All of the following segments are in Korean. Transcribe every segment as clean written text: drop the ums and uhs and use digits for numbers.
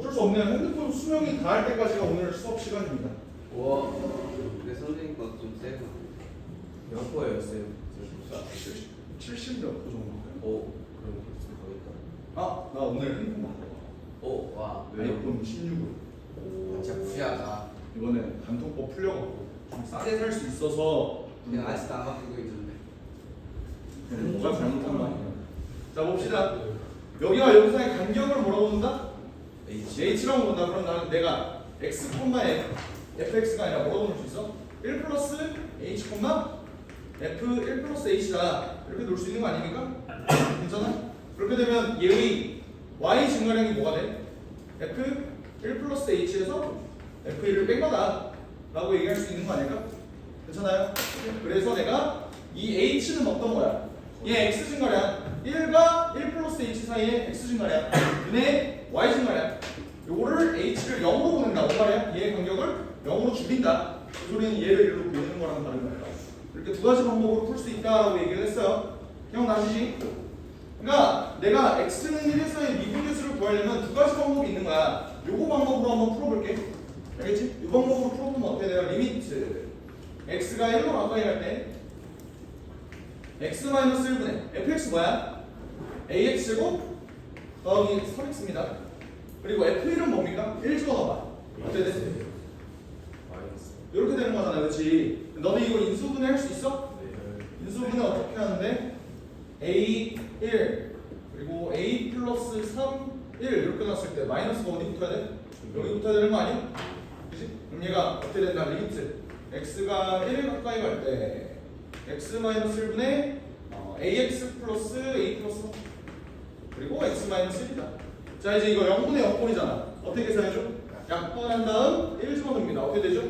어쩔 수 없네요. 핸드폰 수명이 다할 때까지가 오늘 수업 시간입니다. 와, 근데 선생님 거 좀 세고. 몇 거예요, 쌤? 70몇 호 정도인가요? 오, 그럼 좀 거겠다. 아, 나 오늘 핸드폰 바꿔. 오, 와, 아이폰 16으로. 오, 진짜 부자다. 이번에 단통법 풀려갖고 좀 싸게 살 수 있어서 내가 아직도 안 바꾸고 있는데. 뭐가 잘못한 거 아니에요? 자 봅시다. 여기와 여기사의 간격을 뭐라고 본다? h라고 본다. 그럼 나는 내가 x, fx가 아니라 뭐라고 볼 수 있어? 1 플러스 h, f 1 플러스 h다. 이렇게 놓을 수 있는 거 아닙니까? 괜찮아? 그렇게 되면 얘의 y 증가량이 뭐가 돼? f 1 플러스 h에서 f1을 뺀 거다 라고 얘기할 수 있는 거 아닐까? 괜찮아요? 그래서 내가 이 h는 어떤 거야? 얘 x 증가량 1과 1 플러스 h 사이의 x 증가량 분의 y 증가량 요거를 h를 0으로 보낸다고 말이야. 얘의 간격을 0으로 줄인다. 그 소리는 얘를 1로 보내는 거랑 다른 거예요. 이렇게 두 가지 방법으로 풀 수 있다라고 얘기를 했어요. 기억나시지? 그러니까 내가 x는 1에서의 미분계수를 구하려면 두 가지 방법이 있는 거야. 요거 방법으로 한번 풀어볼게. 알겠지? 이 방법으로 풀어보면 어떻게 돼요? 리미트 x가 1로 가까이 갈 때 x-1분의 fx 뭐야? ax제곱 더하기 3x입니다. 그리고 f1은 뭡니까? 1 집어넣어봐. 어떻게 돼? 마이너스. 이렇게 되는 거잖아, 그렇지? 너네 이거 인수분해 할 수 있어? 네. 인수분해 어떻게 하는데? a 1 그리고 a 플러스 3 1 이렇게 놨을 때 마이너스가 어디 붙어야 돼? 여기 붙어야 되는 거 아니야? 그치? 그럼 얘가 어떻게 된다? 리미트 x가 1 가까이 갈 때 x-1분의 ax 플러스 a 플러스 3 그리고 x-1이다. 자 이제 이거 0분의 0꼴이잖아. 어떻게 계산해줘? 약분한 다음 1 집어넣습니다. 어떻게 되죠?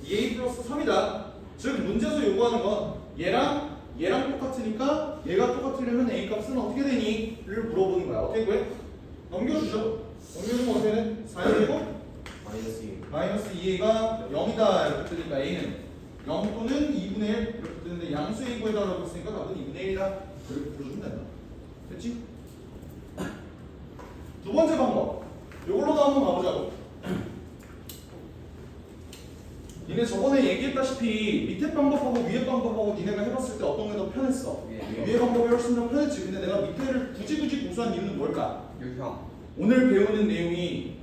2a 플러스 3이다. 즉 문제에서 요구하는 건 얘랑 똑같으니까 얘가 똑같으려면 a 값은 어떻게 되니? 를 물어보는 거야. 어떻게 구해? 넘겨주죠. 넘겨주면 어떻게 돼? 4이고 마이너스 2. 마이너스 2a가 0이다 이렇게 뜨니까 a는 0 또는 2분의 1 이렇게 뜨는데 양수의 구해달라고 했으니까 답은 2분의 1이다. 그렇게 풀어주면 된다. 됐지? 두 번째 방법. 이걸로도 한번 가보자고. 니네 저번에 얘기했다시피 밑에 방법하고 위에 방법하고 니네가 해봤을 때 어떤 게 더 편했어? 위에 방법이 훨씬 더 편했지. 근데 내가 밑에를 굳이 고수한 이유는 뭘까? 유형. 오늘 배우는 내용이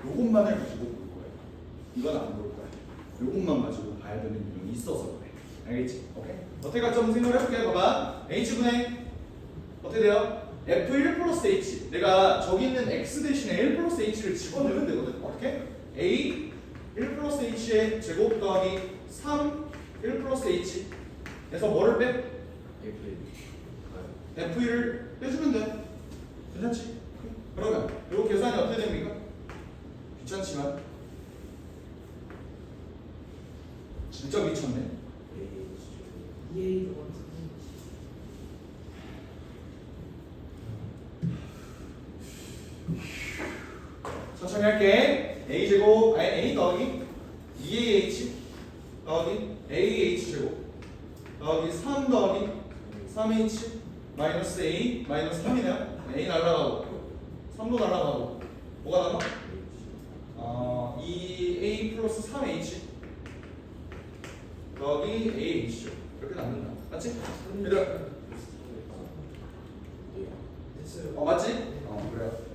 요것만을 가지고 볼 거야. 이건 안 볼 거야. 요것만 가지고 봐야 되는 내용이 있어서 그래. 알겠지? 오케이? 어떻게 갈지 한번 생각을 해볼게. 봐봐. h분의 어떻게 돼요? f1 플러스 h. 내가 저기 있는 x 대신에 1 플러스 h를 집어넣으면 되거든. 어떻게? a 1 플러스 h의 제곱 더하기 3 1 플러스 h 에서 뭐를 빼? f1을 빼주면 돼. 괜찮지? 그러면 요 계산이 어떻게 됩니까? 귀찮지만 진짜 미쳤네. 천천히 할게. a제곱 a 더하기 2ah 더하기 ah 제곱 더하기 3 더하기 3h 마이너스 a 마이너스 3이네요. a 날라가고 3도 날라가고 뭐가 남아? 2a 플러스 3h 더하기 ah죠. 이렇게 남는다. 맞지? 얘들아 맞지? 그래요.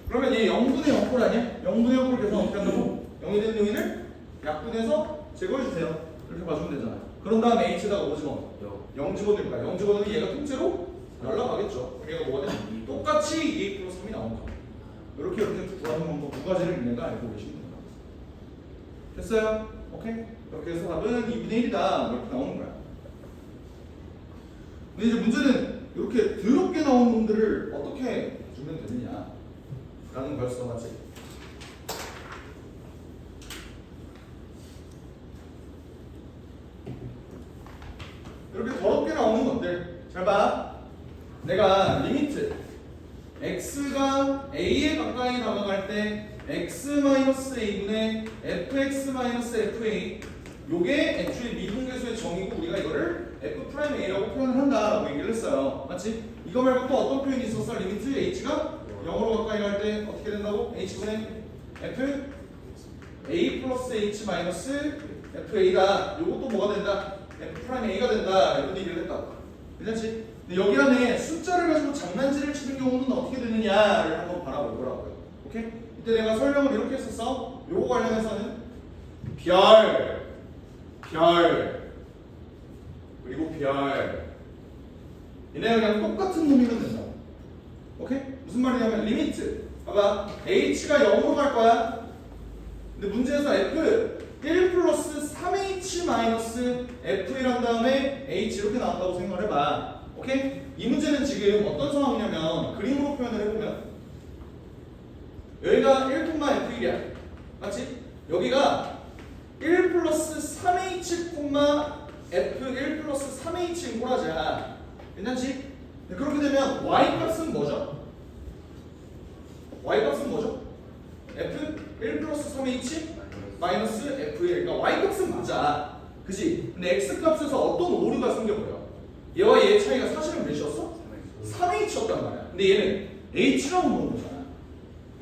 그러면 얘 0분의 0꼴 아니야? 0분의 0꼴 계산 어떻게 한다고? 0이 되는 요인을 약분해서 제거해주세요. 이렇게 봐주면 되잖아. 그런 다음에 h에다가 뭐 집어넣어? 0 집어넣을 거야. 0 집어넣으면 얘가 통째로 날라가겠죠. 얘가 뭐가 돼? 똑같이 2a 플러스 3이 나온다. 이렇게 구하는 방법 두 가지를 얘네가 알고 계시면 된다. 됐어요? 오케이? 이렇게 해서 답은 2분의 1이다. 이렇게 나오는 거야. 근데 이제 문제는 이렇게 더럽게 나온 놈들을 어떻게 주면 되느냐 라는 거였어. 맞지? 이렇게 더럽게 나오는 것들 잘 봐. 내가 리미트 x가 a에 가까이 다가갈 때 x-a분의 fx-fa 요게 애초에 미분계수의 정의고 우리가 이거를 f'a라고 표현을 한다라고 얘기를 했어요. 맞지? 이거 말고 또 어떤 표현이 있었어? 리미트 h가 0으로 가까이 갈 때 어떻게 된다고? h분의 f a 플러스 h 마이너스 fa다. 요것도 뭐가 된다? f 프라임 a가 된다. 이런 얘기를 했다. 괜찮지? 근데 여기 안에 숫자를 가지고 장난질을 치는 경우는 어떻게 되느냐를 한번 바라볼 거라고요. 오케이? 이때 내가 설명을 이렇게 했었어. 요거 관련해서는 별 그리고 별 얘네가 그냥 똑같은 놈이면 된다. 오케이? 무슨 말이냐면 리미트 봐봐 h가 0으로 갈 거야. 근데 문제에서 f 1 플러스 3h 마이너스 f1한 다음에 h 이렇게 나온다고 생각을 해봐. 오케이? 이 문제는 지금 어떤 상황이냐면 그림으로 표현을 해보면 여기가 1,f1이야. 맞지? 여기가 1 플러스 3h, f1 플러스 3h인 꼬라지야. 괜찮지? 그렇게 되면 y값은 뭐죠? y값은 뭐죠? f1 플러스 3h 마이너스 f1. 그러니까 y값은 맞아. 그지? 근데 x값에서 어떤 오류가 생겨버려. 얘와 얘의 차이가 사실은 몇이었어? 3h였단 말이야. 근데 얘는 h라고 보는 거잖아.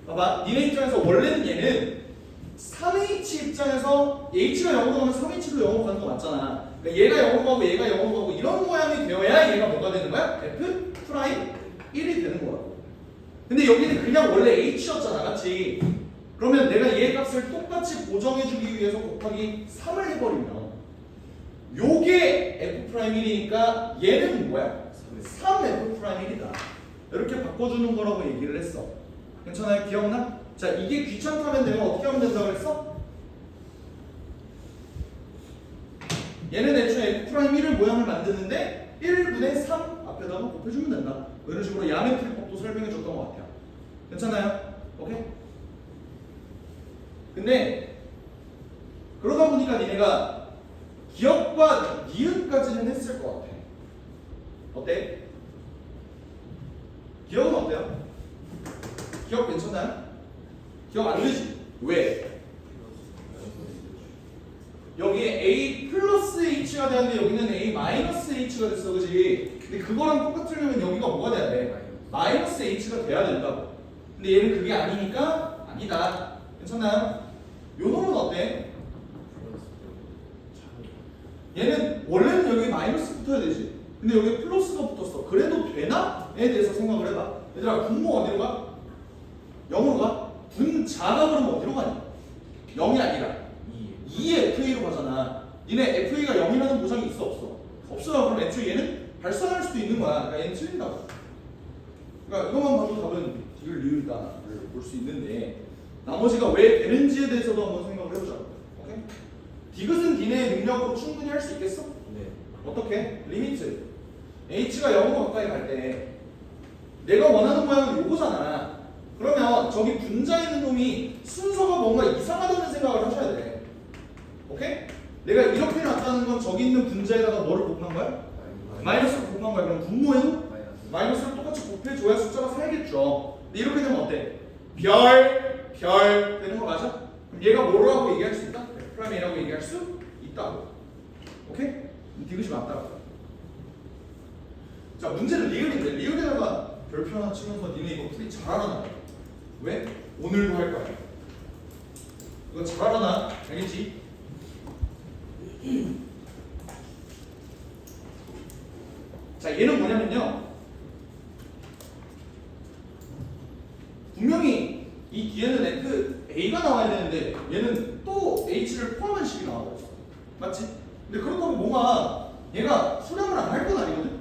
봐봐. 니네 입장에서 원래는 얘는 3h 입장에서 h가 0으로 가면 3h도 0으로 가는 거 맞잖아. 그러니까 얘가 0으로 가고 얘가 0으로 가고 이런 모양이 되어야 얘가 뭐가 되는 거야? f 프라임 1이 되는 거야. 근데 여기는 그냥 원래 h였잖아. 맞지? 그러면 내가 얘 값을 똑같이 고정해주기 위해서 곱하기 3을 해버리면 요게 f 프라임 1이니까 얘는 뭐야? 3f 프라임 1이다. 이렇게 바꿔주는 거라고 얘기를 했어. 괜찮아요? 기억나? 자, 이게 귀찮다면 내가 어떻게 하면 된다고 그랬어? 얘는 애초에 f 프라임 1을 모양을 만드는데 1분의 3 앞에다가 곱해주면 된다. 이런 식으로 야매풀법도 설명해줬던 것 같아요. 괜찮아요? 오케이? 근데 그러다 보니까 니네가 기억과 니은까지는 했을 것 같아. 어때? 기억은 어때요? 기억 괜찮나요? 기억 안 되지? 왜? 여기에 a 플러스 h가 되는데 여기는 a 마이너스 h가 됐어. 그지? 근데 그거랑 똑같으려면 여기가 뭐가 돼야 돼? 마이너스 h가 돼야 된다고. 근데 얘는 그게 아니니까 아니다. 괜찮나요? 요 놈은 어때? 얘는 원래는 여기 마이너스 붙어야 되지. 근데 여기 플러스가 붙었어. 그래도 되나? 에 대해서 생각을 해봐. 얘들아, 분모 어디로 가? 0으로 가? 분자가 그러면 어디로 가냐? 0이 아니라 2의 FA로 가잖아. 니네 FA가 0이라는 보장이 있어 없어? 없어요. 그럼 애초에 얘는 발산할 수도 있는 거야. 그러니까 얘는 틀린다고. 그러니까 이것만 봐도 답은 디귿 리을다를 볼 수 있는데 나머지가 왜 되는지에 대해서도 한번 생각을 해보자. 오케이? 디귿은 니네의 능력으로 충분히 할 수 있겠어? 네. 어떻게? 리미트 h가 0으로 가까이 갈 때 내가 원하는 모양은 요거잖아. 그러면 저기 분자 있는 놈이 순서가 뭔가 이상하다는 생각을 하셔야 돼. 오케이? 내가 이렇게 놨다는 건 저기 있는 분자에다가 뭐를 곱한 거야? 마이너스를 곱한 거야. 그럼 분모에도 마이너스를 똑같이 곱해줘야 숫자가 살겠죠. 근데 이렇게 되면 어때? 별 되는 거 맞아? 그럼 얘가 뭐라고 얘기할 수 있다? 프라임이라고 얘기할 수 있다고. 오케이? 디귿이 맞다고. 자, 문제는 리을인데 리을에다가 별표 하나 치면서 니네 이거 풀이 잘하나? 왜? 오늘도 할 거야. 이거 잘하나? 알겠지? 자, 얘는 뭐냐면요. 분명히 이 뒤에는 F, A가 나와야 되는데 얘는 또 H를 포함한 식이 나와버렸어. 맞지? 근데 그렇다고 뭔가 얘가 수렴을 안 할 건 아니거든?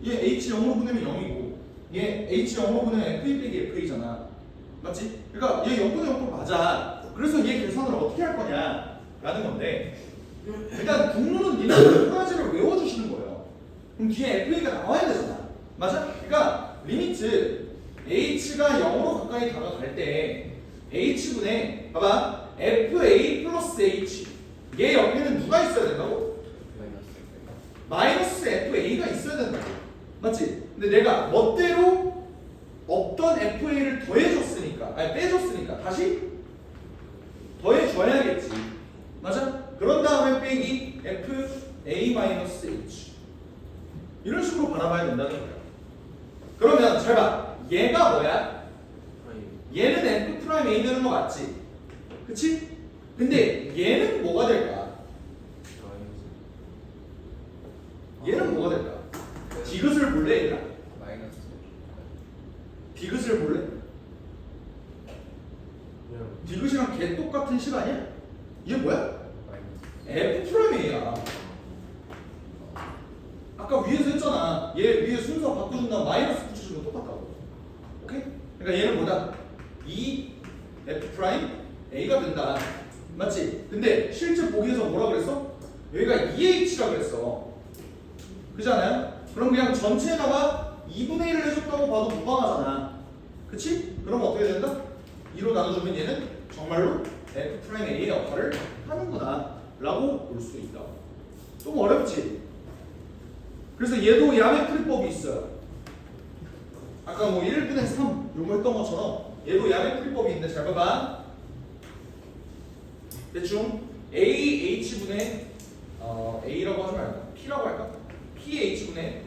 얘 H 0으로 보내면 0이고 얘 H 0으로 보내면 F1 빼기 FA잖아. 맞지? 그러니까 얘 0분의 0도 맞아. 그래서 얘 계산을 어떻게 할 거냐 라는 건데 일단 국문은 니네 두 가지를 외워주시는 거예요. 그럼 뒤에 FA가 나와야 되잖아. 맞아? 그러니까 리미트 H가 0으로 가까이 다가갈 때 H분의 봐봐 FA 플러스 H 얘 옆에는 누가 있어야 된다고? 마이너스 FA가 있어야 된다고. 맞지? 근데 내가 멋대로 없던 FA를 더해줬으니까 아니 빼줬으니까 다시 더해줘야겠지. 맞아? 그런 다음에 빼기 FA-H 이런 식으로 바라봐야 된다는 거예요. 그러면 잘 봐. 얘가 뭐야? 얘는 F 프라임 A 되는 거 맞지? 그치? 근데 얘는 뭐가 될까? 얘는 뭐가 될까? 디귿을 볼래 얘들아? 마이너스. 디귿을 볼래? 그냥 디귿이랑 개 똑같은 식 아니야? 얘 뭐야? 마이너스. F 프라임 A야. 아까 위에서 했잖아. 얘 위에 순서 바꿔준다면 마이너스 붙여주면 똑같다고. 오케이? 그러니까 얘는 뭐다? E F 프라임 A가 된다. 맞지? 근데 실제 보기에서 뭐라 그랬어? 여기가 EH라 그랬어. 그렇지 않아요? 그럼 그냥 전체에다가 2분의 1을 해줬다고 봐도 무방하잖아. 그치? 그럼 어떻게 된다? 2로 나눠주면 얘는 정말로 F 프라임 A의 역할을 하는구나 라고 볼 수 있다. 좀 어렵지? 그래서 얘도 야매 풀이법이 있어요. 아까 뭐 1분의 3 요거 했던 것처럼 얘도 야매 풀이법이 있는데 잘 봐봐. 대충 AH분의 A라고 하지 말까? P라고 할까? PH분의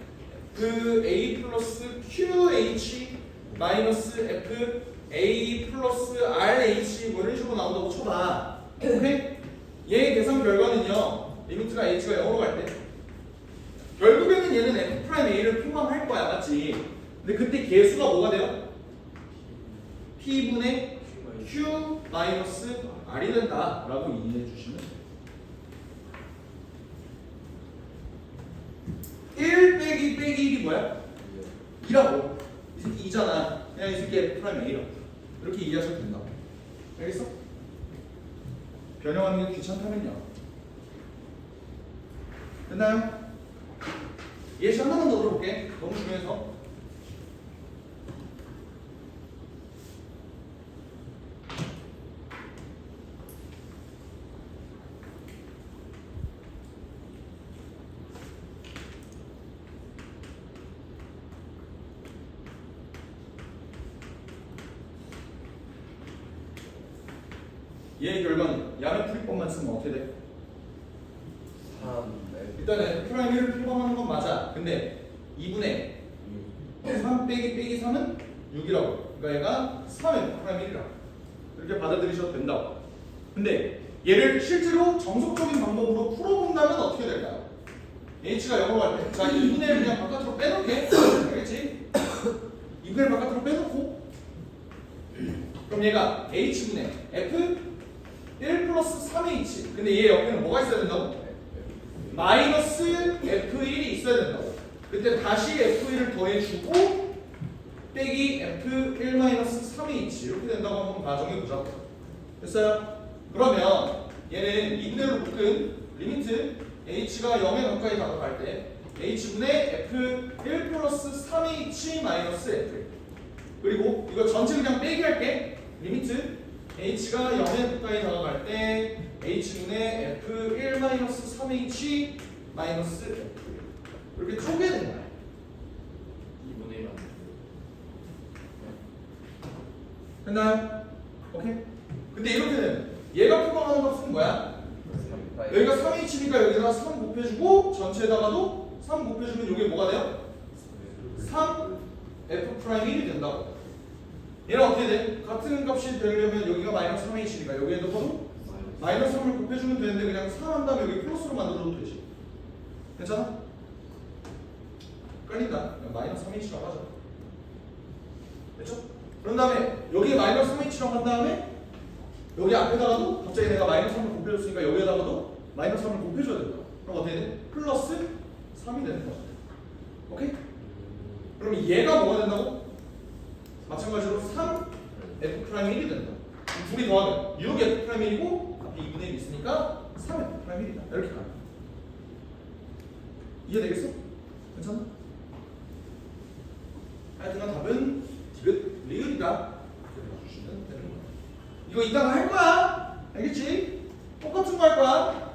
F A 플러스 QH 마이너스 F A 플러스 RH 뭐 이런 식으로 나온다고 쳐봐. 오케이? 얘의 계산 결과는요. 리미트가 H가 0으로 갈 때 결국에는 얘는 F 프라임 A를 포함할 거야. 맞지? 근데 그때 계수가 뭐가 돼요? P분의 Q 마이너스 R이 된다 라고 이해해 주시면 돼요. 1 빼기 1이 뭐야? 2라고. 이 새끼 2잖아. 그냥 이 새끼 F 프라임 A라고. 이렇게 이해하셔도 된다고. 알겠어? 변형하는 게 귀찮다면요. 됐나요? 예시 한 번만 더 들어볼게. 너무 중요해서. 얘의 결과는 야매 풀이법만 쓰면 어떻게 돼? 3. 일단은 프라임 1을 포함하는 건 맞아. 근데 2분의 3 빼기 3은 6이라고. 그러니까 얘가 3의 프라임 1이라고. 이렇게 받아들이셔도 된다고. 근데 얘를 실제로 정석적인 방법으로 풀어본다면 어떻게 될까요? h가 0으로 갈 때. 자, 2분의 1 그냥 바깥으로 빼놓게. 알겠지? 2분의 1 바깥으로 빼놓고. 그럼 얘가 h분의 f 1 플러스 3h. 근데 얘 옆에는 뭐가 있어야 된다고? 마이너스 F1이 있어야 된다고. 그때 다시 F1을 더해주고 빼기 F1 마이너스 3H 이렇게 된다고 한번 가정해보자. 됐어요? 그러면 얘는 2분의 1로 묶은 리미트 H가 0에 가까이 다가갈 때 H분의 F1 플러스 3H 마이너스 F1 그리고 이거 전체 그냥 빼기 할게. 리미트 H가 0에 가까이 다가갈 때 H분의 F1 마이너스 3H 마이너스 F1 이렇게 쪼개야 되는 거야. 2분의 1 안 돼. 됐나요? 오케이? 근데 이렇게 되면 얘가 포함하는 값은 뭐야? 여기가 3H니까 여기다가 3 곱해주고 전체에다가도 3 곱해주면 이게 뭐가 돼요? 3 F 프라임 1이 된다고. 얘는 어떻게 돼? 같은 값이 되려면 여기가 마이너스 3H니까 여기에도 서로 마이너스 3을 곱해주면 되는데 그냥 3 한 다음에 여기 플러스로 만들어도 되지. 괜찮아? 끌린다. 그냥 마이너스 3H라고 하자. 됐죠? 그런 다음에 여기에 마이너스 3H라고 한 다음에 여기 앞에다가도 갑자기 내가 마이너스 3을 곱해줬으니까 여기에다가도 마이너스 3을 곱해줘야 된다. 그럼 어떻게 돼? 플러스 3이 되는 거죠. 오케이? 그럼 얘가 뭐가 된다고? 마찬가지로 3 F 프라임 1이 된다. 둘이 더하면 6 F 프라임 1이고 앞에 2분의 1이 있으니까 3 F 프라임 1이다. 이렇게 가요. 이해되겠어? 괜찮아? 하여튼간 답은 디귿, 리을이다. 이렇게 봐주시면 되는 거야. 이거 이따가 할 거야. 알겠지? 똑같은 거 할 거야.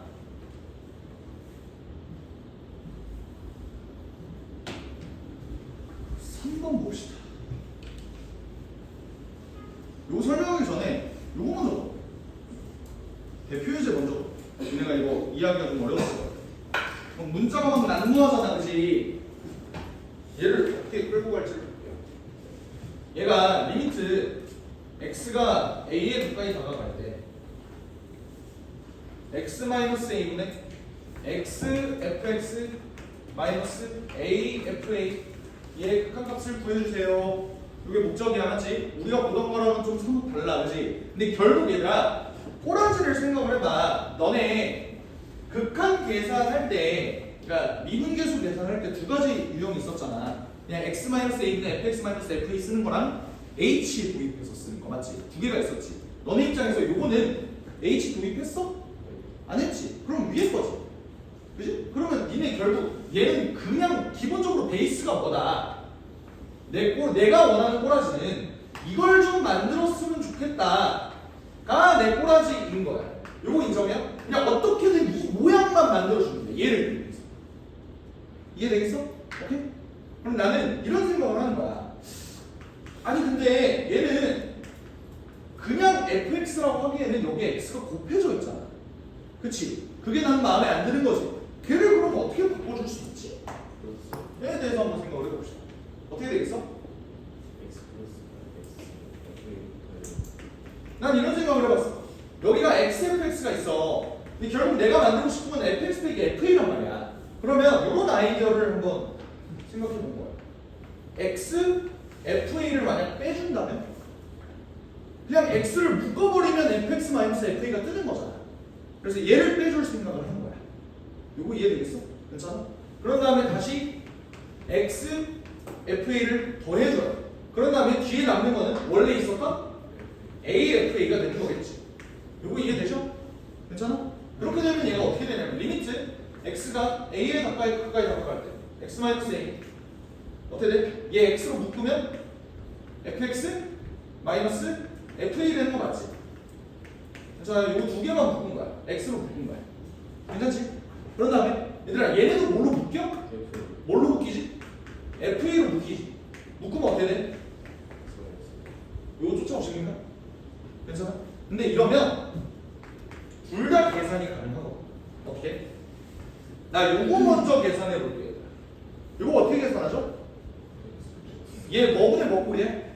한번 봅시다. 요거 설명하기 전에 요거 먼저 봐. 대표 예제 먼저 봐. 얘네가 이거 이해하기가 좀 어려웠어. 문자가 막 난무하잖아, 그치? 얘를 어떻게 끌고 갈지 볼게요. 얘가 리미트 x가 a에 가까이 다가갈 때 x-a분의 x fx 마이너스 a fa 얘의 극한값을 구해주세요. 이게 목적이야, 맞지? 우리가 보던 거랑은 좀 사뭇 달라, 그지? 근데 결국 얘들아 꼬라지를 생각을 해봐. 너네 극한 계산할 때, 그러니까 미분계수 계산할 때 두 가지 유형이 있었잖아. 그냥 x-a분의 fx-fa 쓰는 거랑 h 도입해서 쓰는 거, 맞지? 두 개가 있었지. 너네 입장에서 요거는 h 도입했어? 안 했지? 그럼 위에 거지. 그지? 그러면 니네 결국 얘는 그냥 기본적으로 베이스가 뭐다? 내가 원하는 꼬라지는 이걸 좀 만들었으면 좋겠다가 내 꼬라지인 거야. 요거 인정이야? 그냥 어떻게든 이 모양만 만들어주면 돼. 얘를 위해서. 이해되겠어? 오케이? 그럼 나는 이런 생각을 하는 거야. 아니 근데 얘는 그냥 fx라고 하기에는 여기에 x가 곱해져 있잖아. 그치? 그게 나는 마음에 안 드는 거지. 걔를 그럼 어떻게 바꿔줄 수 있지? 얘에 대해서 한번 생각을 해봅시다. 어떻게 되겠어? x 플러스 난 이런 생각을 해봤어. 여기가 xfx가 있어. 근데 결국 내가 만들고 싶은 건 fx 빼기 fa란 말이야. 그러면 이런 아이디어를 한번 생각해 본 거야. x, fa를 만약 빼준다면 그냥 x를 묶어버리면 fx-fa가 뜨는 거잖아. 그래서 얘를 빼줄 생각을 한 거야. 요거 이해되겠어? 괜찮아? 그런 다음에 다시 x, fa를 더해줘요. 그런 다음에 뒤에 남는 거는 원래 있었던 a, fa가 되는 거겠지. 요거 이해되죠? 괜찮아? 그렇게 되면 얘가 어떻게 되냐면 리미트 x가 a에 가까이 다가갈 때 x-a 어떻게 돼? 얘 x로 묶으면 fx fa 되는 거 맞지? 자, 요거 두 개만 묶은 거야. x로 묶은 거야. 괜찮지? 그런 다음에 얘들아 얘네도 뭘로 묶여? 뭘로 묶이지? fa로 묶이지. 묶으면 어떻게 돼? 요거 쫓아오시는가? 괜찮아? 근데 이러면 둘 다 계산이 가능하거든. 어떻게? 나 요거 먼저 계산해 볼게. 요거 어떻게 계산하죠? 얘 뭐분의 몇 꼴이야?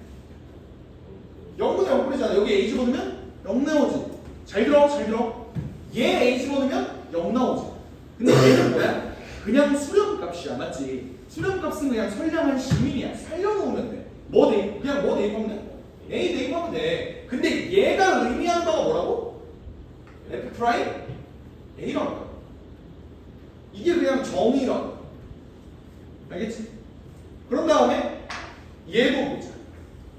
0분의 0꼴이잖아. 여기 a 집어넣으면 0 나오지. 잘 들어, 잘 들어. 얘 a 집어넣으면 0 나오지. 근데 얘는 뭐야? 그냥 수렴값이야, 맞지? 수렴값은 그냥 선량한 시민이야. 살려놓으면 돼. 뭐 대입? 그냥 뭐 대입하면 돼? a 대입하면 돼. 근데 얘가 의미하는 바가 뭐라고? f 프라임 a라는 거야. 이게 그냥 정의라는 거야. 알겠지? 그런 다음에 얘도 보자.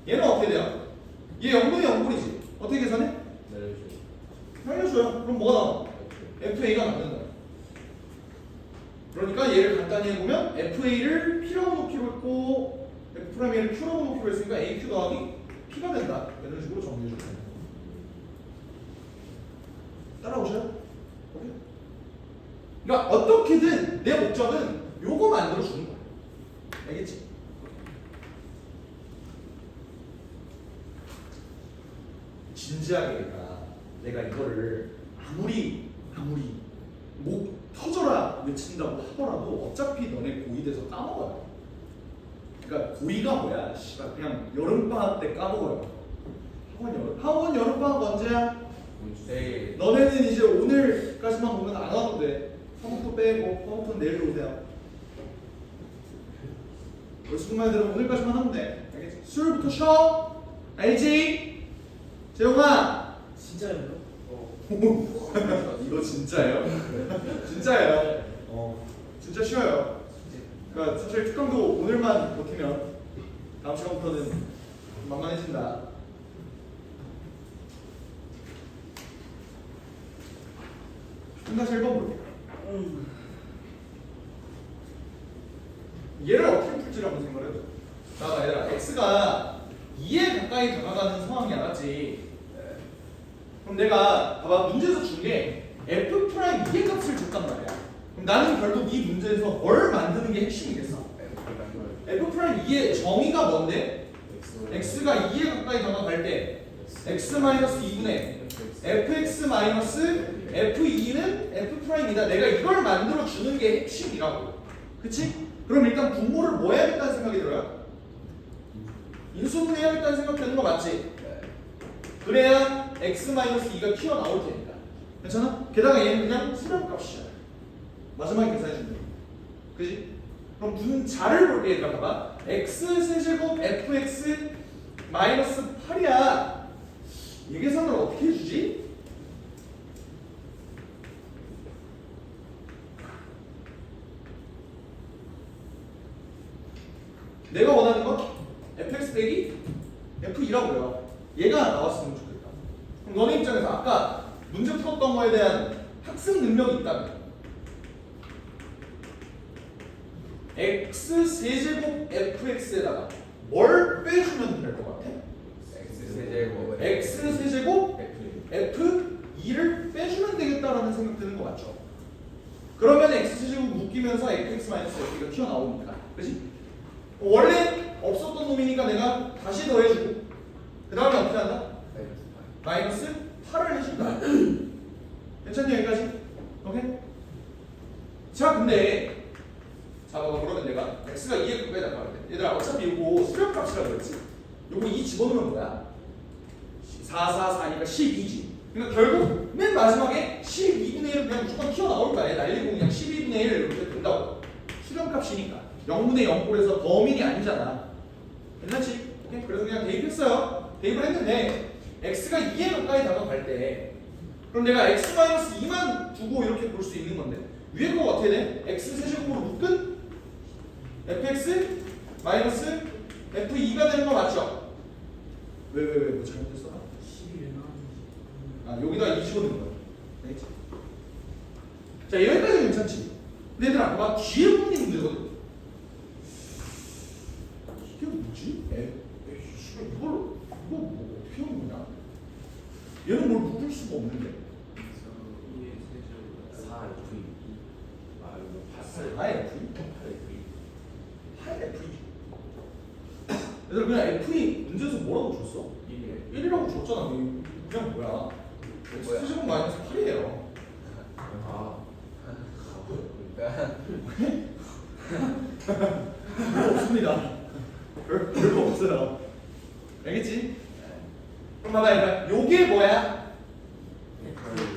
얘는 어떻게 돼요? 얘 0분의 0꼴이지. 어떻게 계산해? 살려줘요. 그럼 뭐가 나와? fa가 남는 거야. 그러니까 얘를 간단히 해보면 fa를 p라고 놓기로 했고 f'를 q라고 놓기로 했으니까 aq 더하기 p가 된다. 이런 식으로 정리해줄게요. 따라오셔요? 오케이? 그러니까 어떻게든 내 목적은 요거 만들어주는 거야. 알겠지? 진지하게 내가 이거를 아무리 목 터져라 외친다고 하더라도 어차피 너네 고2 돼서 까먹어요. 그러니까 고2가 뭐야? 씨발 그냥 여름방학 때 까먹어요. 학원 여름방학 언제야? 내일 너네는 이제 오늘까지만 보면 안 와도 돼. 화목도 빼고 화목도 내일 오세요. 월수금만 들으면 오늘까지만 하면 돼. 알겠지? 수요일부터 쉬어. 알지? 재용아. 진짜요? 이거 진짜예요? 진짜예요. 진짜 쉬워요. 그러니까 사실 특강도 오늘만 버티면 다음 시간부터는 만만해진다. 다시 1번 볼게요. 얘를 어떻게 풀지를 한번 생각을 해보자. 자, 얘들아, x가 2에 가까이 다가가는 상황이 알았지? 그럼 내가 봐봐, 문제에서 준 게 f 프라임 2의 값을 줬단 말이야. 그럼 나는 결국 이 문제에서 뭘 만드는 게 핵심이겠어? f 프라임 2의 정의가 뭔데? x가 2에 가까이 다가갈 때 x-2분의 fx-f2는 f'이다. 내가 이걸 만들어 주는 게 핵심이라고. 그치? 그럼 일단 분모를 뭐 해야겠다는 생각이 들어요? 인수분해 해야겠다는 생각 드는 거 맞지? 그래야 x-2가 튀어나올 테니까. 괜찮아? 게다가 얘는 그냥 수렴값이잖아. 마지막에 계산해주면 돼. 그지? 그럼 분자를 볼게 얘들아. 봐봐. x-제곱 fx 마이너스 8이야. 이 계산을 어떻게 해주지? 내가 원하는 건 fx 빼기 f2라고요. 얘가 나왔으면 좋겠다. 그럼 너네 입장에서 아까 문제 풀었던 거에 대한 학습 능력이 있다면 x 세제곱 fx에다가 뭘 빼주면 될 것 같아? X세제곱 x 세제곱 F f2를 빼주면 되겠다라는 생각 드는 거 맞죠? 그러면 x 세제곱 묶이면서 fx-f가 튀어나오니까, 그렇지? 원래 없었던 놈이니까 내가 다시 더해주고 그 다음에 어떻게 한다? 마이너스 8을 해준다. 괜찮니 여기까지? 오케이? 자 근데 자 봐봐. 그러면 내가 x가 2에 가까이 나가는데 얘들아 어차피 이거 수렴값이라고 그랬지? 요거 2 집어넣으면 뭐야? 4, 4, 4니까 12지. 그러니까 결국 맨 마지막에 12분의 1은 그냥 무조건 튀어나올 거야. 얘 날리고 그냥 12분의 1 이렇게 된다고. 수렴값이니까 0분의 0꼴에서 범인이 아니잖아. 괜찮지? 오케이? 그래서 그냥 대입했어요. 대입을 했는데 x가 2에 가까이 다가갈 때 그럼 내가 x-2만 두고 이렇게 볼 수 있는 건데 위에 거 어떻게 돼? x 세제곱으로 묶은 fx 마이너스 f2가 되는 거 맞죠? 왜 뭐 잘못했어? 아 여기다 2 집어넣는 거야. 알겠지? 자 여기까지 괜찮지? 근데 얘들아 봐봐. 뒤에 부분이 문제거든. 이게 뭐지? 이걸 뭐 어떻게 하는 거냐? 얘는 뭘 묶을 수가 없는데. 4F2 아 이거 8F2? 8F2 8F2. 얘들아 그냥 F2 문제에서 뭐라고 줬어? 1이라고 줬잖아. 그냥 뭐야? x제곱 마이너스 8이에요. 아 별거 없습니다. 별거 없어요. 알겠지? 그럼 봐봐 얘들아. 요게 뭐야?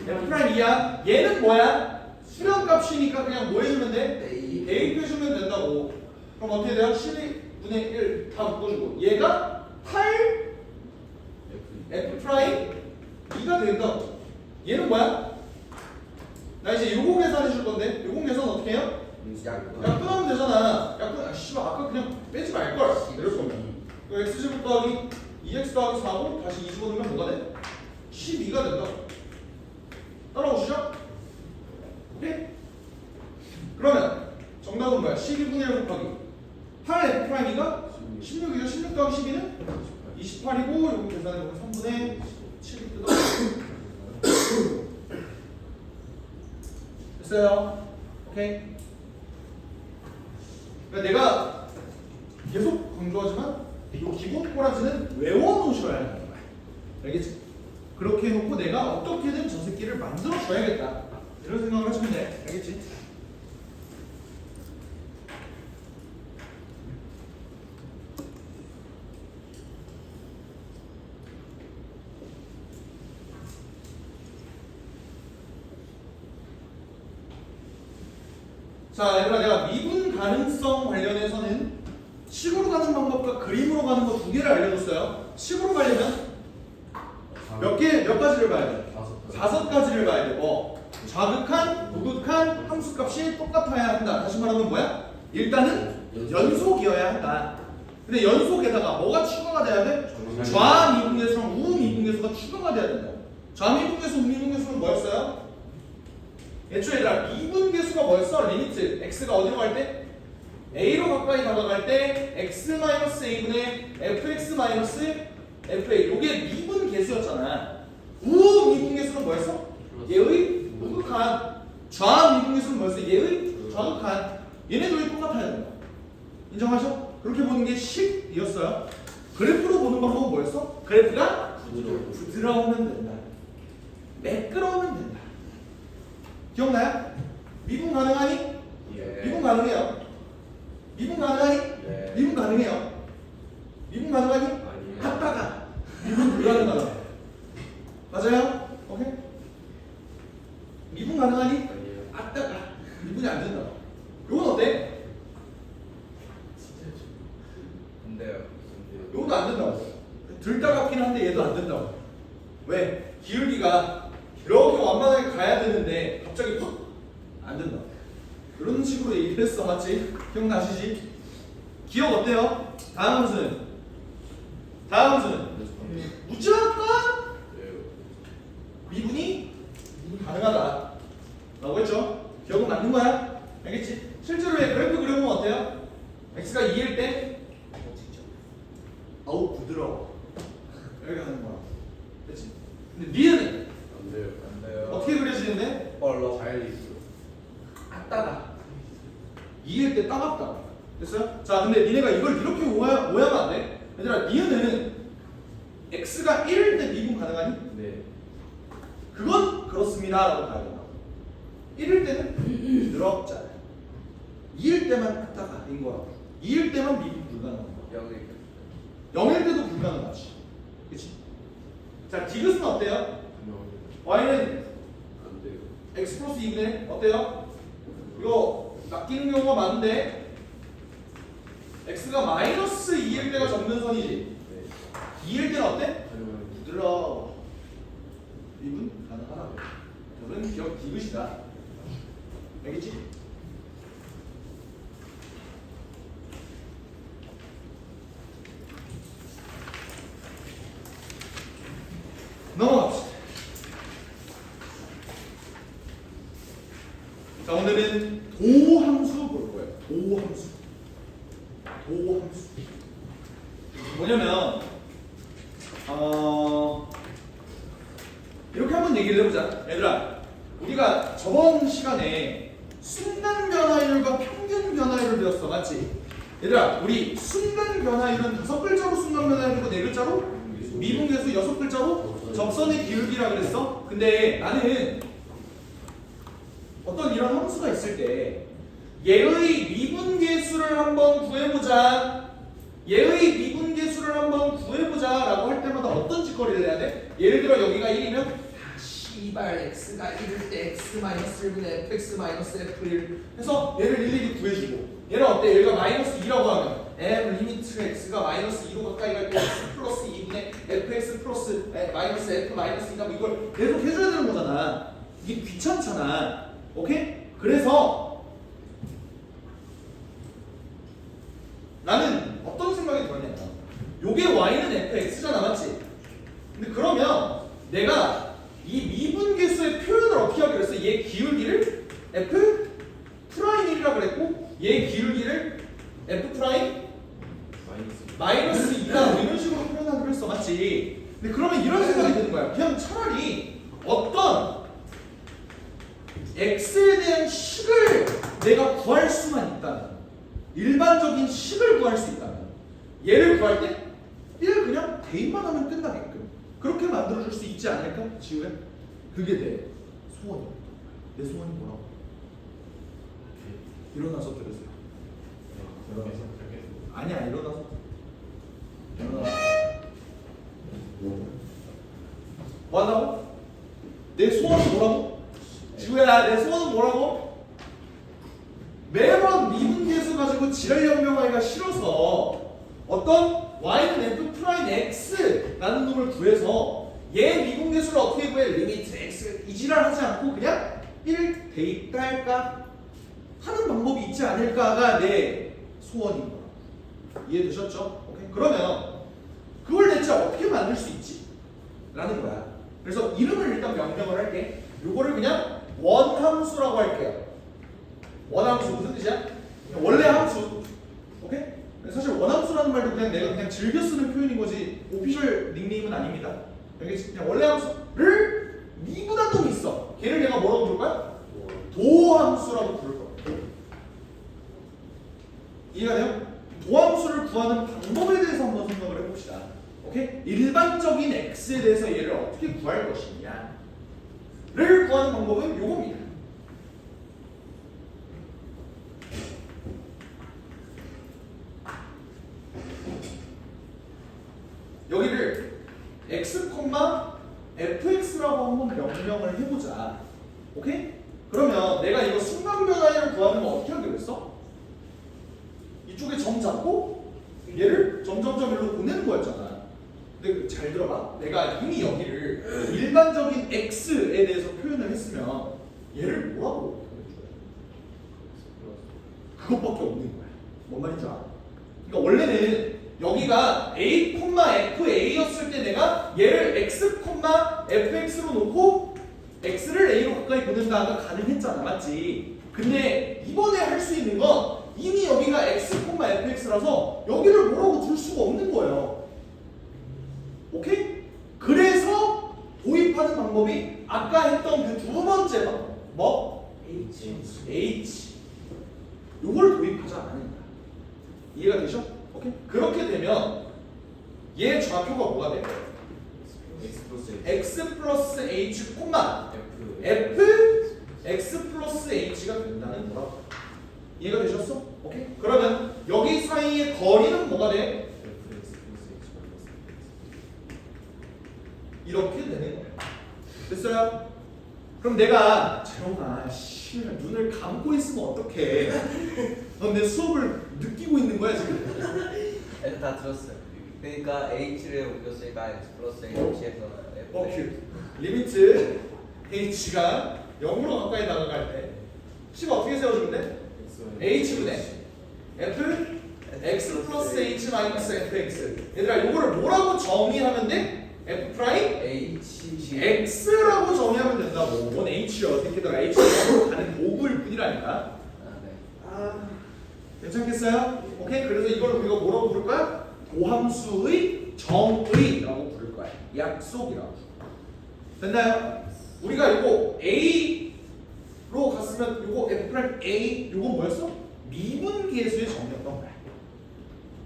F'2야. 얘는 뭐야? 수렴값이니까 그냥 뭐 해주면 돼? 대입해주면 된다고. 그럼 어떻게 돼요? 12분의 1 다 묶어주고 얘가 8 F'2가 된다고. 얘는 뭐야? 나 이제 요거 계산해 줄 건데 요거 계산 어떻게 해요? 약분하면 되잖아. 약분, 아 씨발 아까 그냥 빼지 말걸. 이럴 거면 x제곱 더하기 2x 더하기 4고 다시 2 집어넣으면 뭐가 돼? 12가 된다. 따라오시죠? 오케이? 그러면 정답은 뭐야? 12분의 1 곱하기 8 F'2가 16이죠. 16 더하기 12는 28이고 요거 계산해보면 3분의 7이 뜯어. 됐어요? 오케이? 그러니까 내가 계속 강조하지만 이 기본 꼬라지는 외워놓으셔야 하는 거야. 알겠지? 그렇게 해놓고 내가 어떻게든 저 새끼를 만들어줘야겠다. 이런 생각을 하시면 돼. 알겠지? 자, 얘들아 내가 미분 가능성 관련해서는 식으로 가는 방법과 그림으로 가는 거 두 개를 알려줬어요. 식으로 가려면 몇 가지를 봐야 돼? 5가지를 봐야 돼. 좌극한, 우극한 함수값이 똑같아야 한다. 다시 말하면 뭐야? 일단은 연속이어야 한다. 근데 연속에다가 뭐가 추가가 돼야 돼? 좌미분계수랑 우미분계수가 추가가 돼야 된다. 좌미분계수, 우미분계수는 뭐였어요? 애초에 얘들아 미분계수가 뭐였어? 리미트 x가 어디로 갈 때? a로 가까이 다가갈 때 x-a분의 fx-fa 요게 미분계수였잖아. 우미분계수는 뭐였어? 얘의 우극한. 좌미분계수는 뭐였어? 얘의 좌극한. 얘네들이 똑같아야 된다. 인정하셔? 그렇게 보는 게 식이었어요. 그래프로 보는 방법은 뭐였어? 그래프가 부드러우면 된다. 매끄러우면 된다. 기억나요? 미분 가능하니? 예. 미분 가능해요. 미분 가능하니? 예. 미분 가능해요. 미분 가능하니? 아니에요. 하다가 미분 불가능하다. 들다 같긴 한데 얘도 안 된다고. 왜? 기울기가 이렇게 완만하게 가야 되는데 갑자기 확 안 된다. 이런 식으로 얘기를 했어. 맞지? 기억나시지? 기억 어때요? 다음 함수는? 무조건 미분이 가능하다 라고 했죠? 기억은 맞는 거야? 알겠지? 실제로 얘 그래프 그려보면 어때요? x가 2일 때 어우 부드러워 이렇게 하는 거야. 그치? 근데 니은 안 돼요. 안 돼요. 어떻게 그려지는데? 빨라. 자일리스. 따다 2일 때 따갑다. 됐어요? 자 근데 니네가 이걸 이렇게 오해하면 안 돼. 얘들아 니은은 x가 1일 때 미분 가능하니? 네. 그건 그렇습니다 라고 봐야 된다. 1일 때는 부드럽잖아. 2일 때만 따다인 거야. 2일 때만 미분 불가능한 거야. 여기. 0일 때도 불가능하지. 그치? 자 디귿은 어때요? y는 안 돼요. x 플러스 2분의 어때요? 이거 낚이는 경우가 많은데 x가 마이너스 2일 때가 전면선이지. 네. 2일 때는 어때? 가능한. 부드러워. 미분 가능하다고. 저는 기억 디귿이다. 알겠지? 넘어갑시다. 자 오늘은 도함수 볼 거예요. 도함수. 뭐냐면 이렇게 한번 얘기를 해보자. 얘들아 우리가 저번 시간에 순간 변화율과 평균 변화율을 배웠어. 맞지? 얘들아 우리 순간 변화율은 5글자로 순간 변화율이고 4글자로 미분계수 6글자로 접선의 기울기라 그랬어. 근데 나는 어떤 이런 함수가 있을 때 얘의 미분계수를 한번 구해보자. 얘의 미분계수를 한번 구해보자 라고 할 때마다 어떤 짓거리를 해야 돼? 예를 들어 여기가 1이면 씨발 x가 1일 때 x 마이너스 1분의 fx 마이너스 f1 해서 얘를 일일이 구해주고 얘는 어때? 얘가 마이너스 2라고 하면 m 리미트 x가 마이너스 2로 가까이 갈 때 x 플러스 2분의 fx 플러스 마이너스 f 마이너스 2가 이걸 계속 해줘야 되는 거잖아. 이게 귀찮잖아. 오케이? 그래서 나는 어떤 생각이 들었냐면 요게 y는 fx잖아. 맞지? 근데 그러면 내가 이 미분계수의 표현을 어떻게 하기로 했어? 얘 기울기를 f 프라임 1이라고 그랬고 얘 기울기를 f 프라임 마이너스 2다 이런 식으로 표현하기로 했어. 맞지? 근데 그러면 이런 생각이 드는 거야. 그냥 차라리 어떤 x에 대한 식을 내가 구할 수만 있다면, 일반적인 식을 구할 수 있다면 얘를 구할 때 1 그냥 대입만 하면 끝나게끔 그렇게 만들어줄 수 있지 않을까? 지우야? 그게 내 소원이야. 내 소원이 뭐라고? 일어나서 들으세요. 아니야, 일어나서. 뭐 한다고? 내 소원은 뭐라고? 지우야, 내 소원은 뭐라고? 매번 미분계수 가지고 지랄연명하기가 싫어서 어떤 y는 f 프라임 x라는 놈을 구해서 얘 미분계수를 어떻게 구해? 리미트 x 이 지랄 하지 않고 그냥 1 대입할까 하는 방법이 있지 않을까가 내 소원인 거야. 이해되셨죠? 오케이? 그러면 그걸 대체 어떻게 만들 수 있지? 라는 거야. 그래서 이름을 일단 명명을 할게. 요거를 그냥 원함수라고 할게요. 원함수 무슨 뜻이야? 원래 함수. 오케이? 사실 원함수라는 말도 그냥 내가 그냥 즐겨 쓰는 표현인 거지 오피셜 닉네임은 아닙니다. 알겠지? 그냥 원래 함수를 미분한 놈이 있어. 걔를 내가 뭐라고 부를 거야? 도함수라고 부를 거야. 이해가 돼요? 도함수를 구하는 방법에 대해서 한번 생각을 해봅시다. 오케이? 일반적인 x에 대해서 얘를 어떻게 구할 것이냐를 구하는 방법은 요겁니다. 여기를 x, fx라고 한번 명명을 해보자. 오케이? 그러면 내가 이거 순간변화율을 구하는 거 어떻게 하기로 했어? 이쪽에 점 잡고 얘를 점점점 일로 보내는 거였잖아. 근데 잘 들어봐. 내가 이미 여기를 일반적인 x에 대해서 표현을 했으면 얘를 뭐라고 표현해줘야 돼? 그것밖에 없는 거야. 뭔 말인지 알아? 그러니까 원래는 여기가 a, fa였을 때 내가 얘를 x, fx로 놓고 x를 a로 가까이 보낸다가 가능했잖아. 맞지? 근데 이번에 할 수 있는 건 이미 여기가 x, fx라서 여기를 뭐라고 둘 수가 없는 거예요. 오케이? 그래서 도입하는 방법이 아까 했던 그 두 번째 방법. 뭐? H. 요걸 도입하자는 거야. 이해가 되죠? 오케이? 그렇게 되면 얘 좌표가 뭐가 돼? x 플러스 h, f x 플러스 h가 된다는 거라. 이해가 되셨어? 오케이? 그러면 여기 사이의 거리는 뭐가 돼? 이렇게 되는 거예요. 됐어요? 그럼 내가 재롱아 씨 눈을 감고 있으면 어떡해? 넌 내 수업을 느끼고 있는 거야 지금? 애들 다 들었어요. 그러니까 H를 옮겼으니까 X 플러스 H에서 F. 오케이. 리미트 h가 0으로 가까이 다가갈 때 C가 어떻게 세워주면 돼? h분의 f x 플러스 h 마이너스 fx. 얘들아 요거를 뭐라고 정의하면 돼? f 프라임 H. x라고 정의하면 된다고. 뭔 h요? 새끼들아 h로 가는 도구일 뿐이라니까. 아 네. 아, 괜찮겠어요? 오케이. 그래서 이걸 우리가 뭐라고 부를 거야? 도함수의 정의라고 부를 거야. 약속이라고. 됐나요? 우리가 이거 a로 갔으면 이거 f 프라임 a 이거 뭐였어? 미분계수의 정의였던 거야.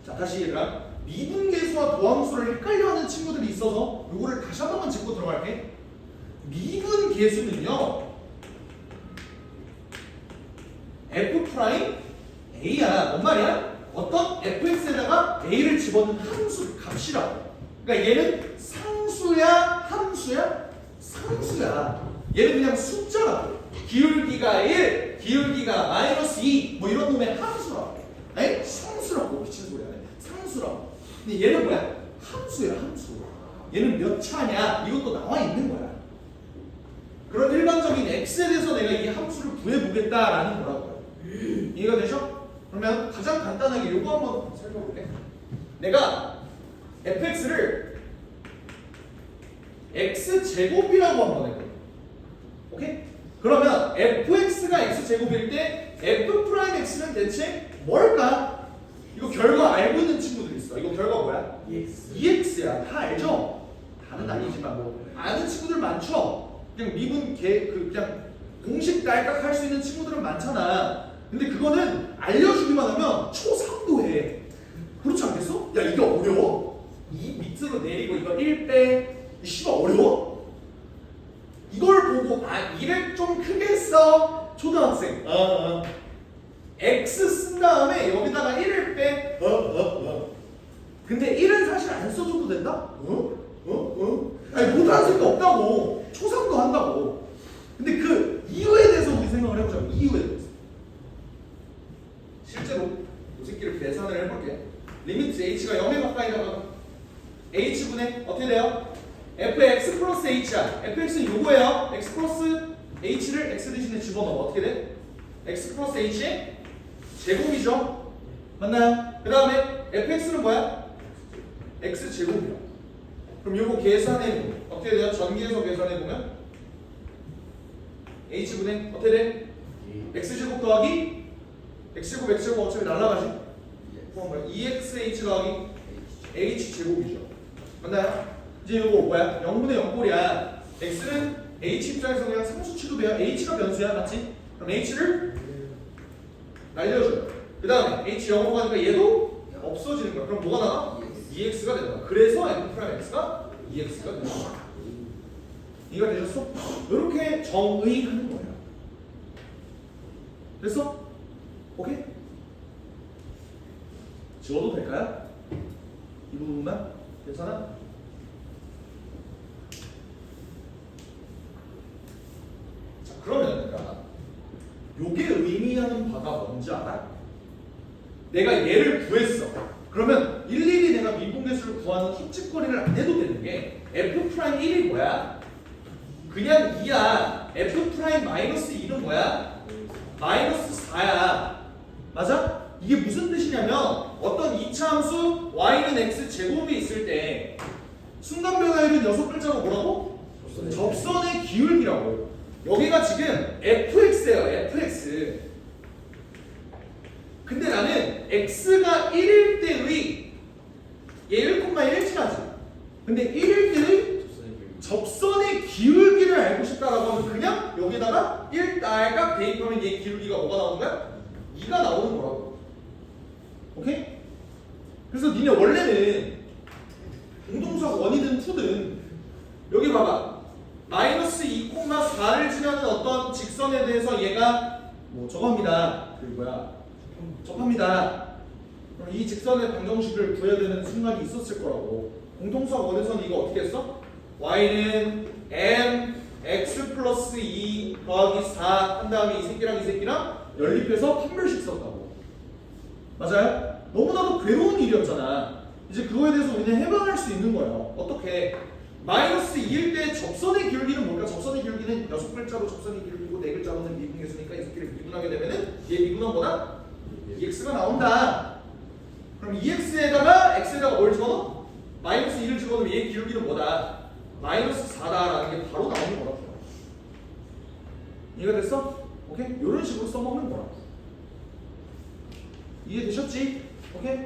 자 다시 얘들아. 미분계수와 도함수를 헷갈려하는 친구들이 있어서 이거를 다시 한 번만 짚고 들어갈게. 미분계수는요 f 프라임 a야. 뭔 말이야? 어떤 fx에다가 a를 집어넣은 함수 값이라고. 그러니까 얘는 상수야 함수야? 상수야. 얘는 그냥 숫자라고. 기울기가 1, 기울기가 마이너스 2 뭐 이런 놈의 함수라고. 아니 상수라고. 미친 소리 하네. 상수라고. 근데 얘는 뭐야? 함수야 함수. 얘는 몇 차냐? 이것도 나와 있는 거야. 그런 일반적인 x에 대해서 내가 이 함수를 구해보겠다라는 거라고요. 이해가 되죠? 그러면 가장 간단하게 요거 한번 살펴볼게. 내가 fx를 x제곱이라고 한번 해볼게. 오케이? 그러면 fx가 x제곱일 때 f 프라임 x는 대체 뭘까? 이거 결과 알고 있는 친구들 있어. 이거 결과 뭐야? EX야. 다 알죠? 다는 아니지만 뭐 아는 친구들 많죠? 그냥 미분 그냥 공식 딸깍 할 수 있는 친구들은 많잖아. 근데 그거는 알려주기만 하면 초3도 해. 그렇지 않겠어? 야 이게 어려워? 이 밑으로 내리고 이거 1빼 이 씨발 어려워? 이걸 보고 아 이를 좀 크게 써 초등학생 X 쓴 다음에 여기다가 1을 빼 근데 1은 사실 안 써줘도 된다? 아니 못하는 새끼 없다고. 초3도 한다고. 근데 그 이유에 대해서 우리 생각을 해보자고. 이유에 대해서 실제로 이 새끼를 계산을 해볼게. 리미트 h가 0에 가까이 나가면 h분의 어떻게 돼요? fx 플러스 h야. fx는 요거예요. x 플러스 h를 x 대신에 집어넣어. 어떻게 돼? x 플러스 h의 제곱이죠. 맞나요? 그 다음에 fx는 뭐야? x 제곱이야. 그럼 요거 계산해보면 어떻게 돼요? 전기에서 계산해보면 h분의 어떻게 돼? x제곱 더하기 x제곱 x제곱 어차피 날라가지? 그럼 뭐야? 2xh 더하기 h제곱이죠. 맞나요? 이제 요거 뭐야? 0분의 0꼴이야. x는 h 입장에서 그냥 상수 취급해요. h가 변수야. 맞지? 그럼 h를 날려줘요. 그 다음에 h 0으로 가니까 얘도 없어지는 거야. 그럼 뭐가 나와? 2x가 되는 거야. 그래서 f'x가 2x가 되는 거야. 이해가 되셨어? 이렇게 정의하는 거예요. 됐어? 오케이? 지워도 될까요? 이 부분만? 괜찮아? 자 그러면 내가 요게 의미하는 바가 뭔지 알아? 내가 얘를 구했어. 그러면 일일이 내가 미분계수 인터그레이션을 구하는 헛짓거리를 안 해도 되는 게 f 프라임 1이 뭐야? 그냥 2야. f 프라임 마이너스 2는 뭐야? 마이너스 4야. 맞아? 이게 무슨 뜻이냐면 어떤 2차 함수 y는 x 제곱이 있을 때 순간 변화율은 6글자로 뭐라고? 접선의 기울기라고. 여기가 지금 fx예요. fx. 근데 나는 x가 1일 때의 얘 1,1 지나지. 근데 1일 때의 접선의 기울기를 알고 싶다라고 하면 그냥 여기다가 1 딸깍 대입하면 얘 기울기가 뭐가 나오는 거야? 2가 나오는 거라고. 오케이? 그래서 니네 원래는 공동수학 1이든 2든 여기 봐봐. 마이너스 2,4를 지나는 어떤 직선에 대해서 얘가 뭐 저겁니다. 그 뭐야? 접합니다. 그럼 이 직선의 방정식을 구해야 되는 순간이 있었을 거라고. 공통수학 1에서는 이거 어떻게 했어? y는 mx 플러스 2 더하기 4 한 다음에 이 새끼랑 연립해서 판별식 썼다고. 맞아요? 너무나도 괴로운 일이었잖아. 이제 그거에 대해서 우리는 해방할 수 있는 거예요. 어떻게? 마이너스 2일 때 접선의 기울기는 뭘까? 접선의 기울기는 6글자로 접선의 기울기고 4글자로는 미분계수니까 이 새끼를 미분하게 되면은 얘 미분한 거다? 2x가 나온다. 그럼 2x에다가 x에다가 뭘 집어넣어? 마이너스 2를 집어넣으면 얘 기울기는 뭐다? 마이너스 4다라는 게 바로 나오는 거라고. 이해가 됐어? 오케이? 이런 식으로 써먹는 거라고. 이해되셨지? 오케이?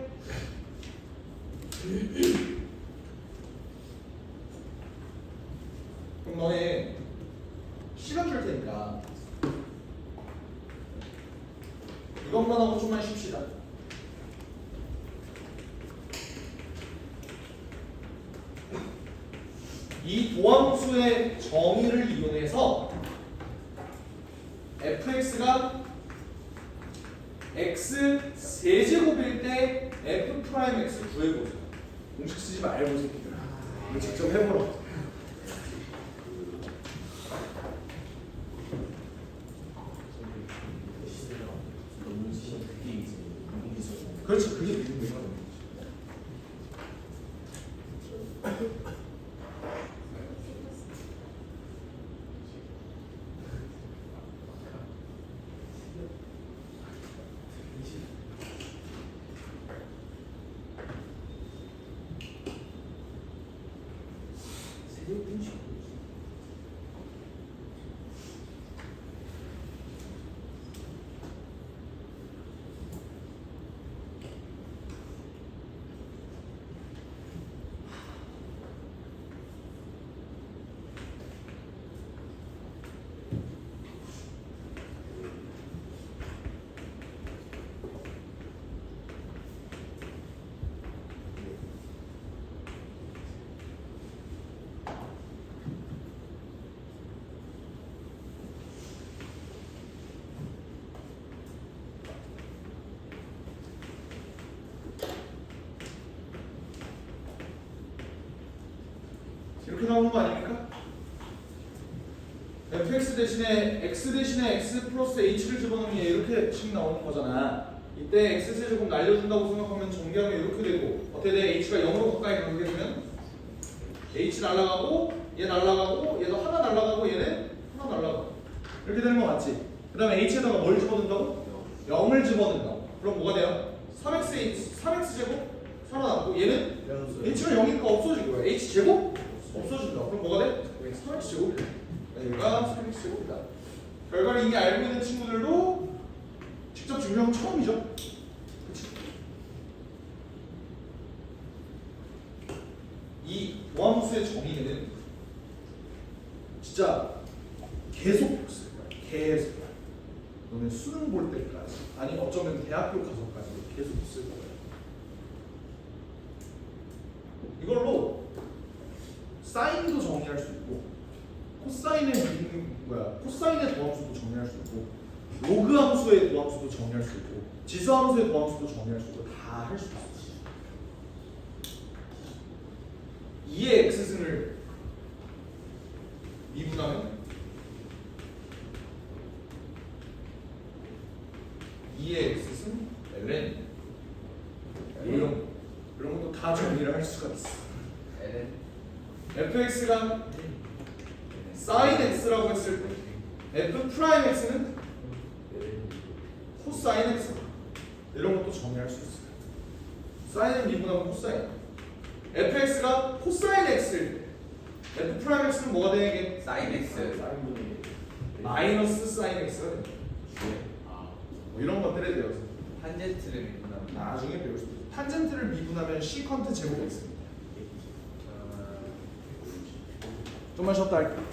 그럼 너네 시간 줄 테니까 이것만 하고 좀만 쉽시다. 이 도함수의 정의를 이용해서 fx가 x 세제곱일 때 f 프라임 x 구해보세요. 공식 쓰지 말고 새끼들아. 이거 직접 해보라. 그렇지, 그게 믿는 거야. 이렇게 나오는 거 아닙니까? fx 대신에 x 대신에 x 플러스 h를 집어넣으면 이렇게 식 나오는 거잖아. 이때 x 세제곱 날려준다고 생각하면 전개하면 이렇게 되고 어떻게 돼? h가 0으로 가까이 가게 되면 h 날라가고 얘 날라가고 얘도 하나 날라가고 얘는 하나 날라가고 이렇게 되는 거 맞지? 그 다음에 h에다가 뭘 집어넣는다고? 0을 집어넣는다고. 그럼 뭐가 돼요? 3x 제곱 살아남고 얘는 h가 0이니까 없어지고요. h 제곱 없어진다. 그럼 뭐가 돼? 3x 제곱이다. 얘가 3x 제곱이다. 결과를 이미 알고 있는 친구들도 직접 증명은 처음이죠. 그치? 이 도함수의 정의는 진짜 계속 쓸 거야. 계속. 너네 수능 볼 때까지 아니 어쩌면 대학교 가서까지 계속 쓸 거야. 이걸로 사인도 정의할 수 있고 코사인의 도함수도 정의할 수 있고 로그 함수의 도함수도 정의할 수 있고 지수 함수의 도함수도 정의할 수 있고 다 할 수 있어. 2의 x승을 미분하면 2의 x승 ln 이런 것도 다 다 정리를 할 수가 있어. N은 fx가 sin x라고 했을 때 f 프라임 x는 코사인 x. 이런 것도 정리할 수 있어요. 사인은 미분하고 코사인. fx가 코사인 x일 때 f 프라임 x는 뭐가 되게 sin X. 마이너스 사인 x가 됩니다. 아, 뭐 이런 것들에 대해서 탄젠트를 미분하면 나중에 배울 수 있어요. 탄젠트를 미분하면 시컨트 제곱이 있습니다. 좀만 쉬었다 할게요.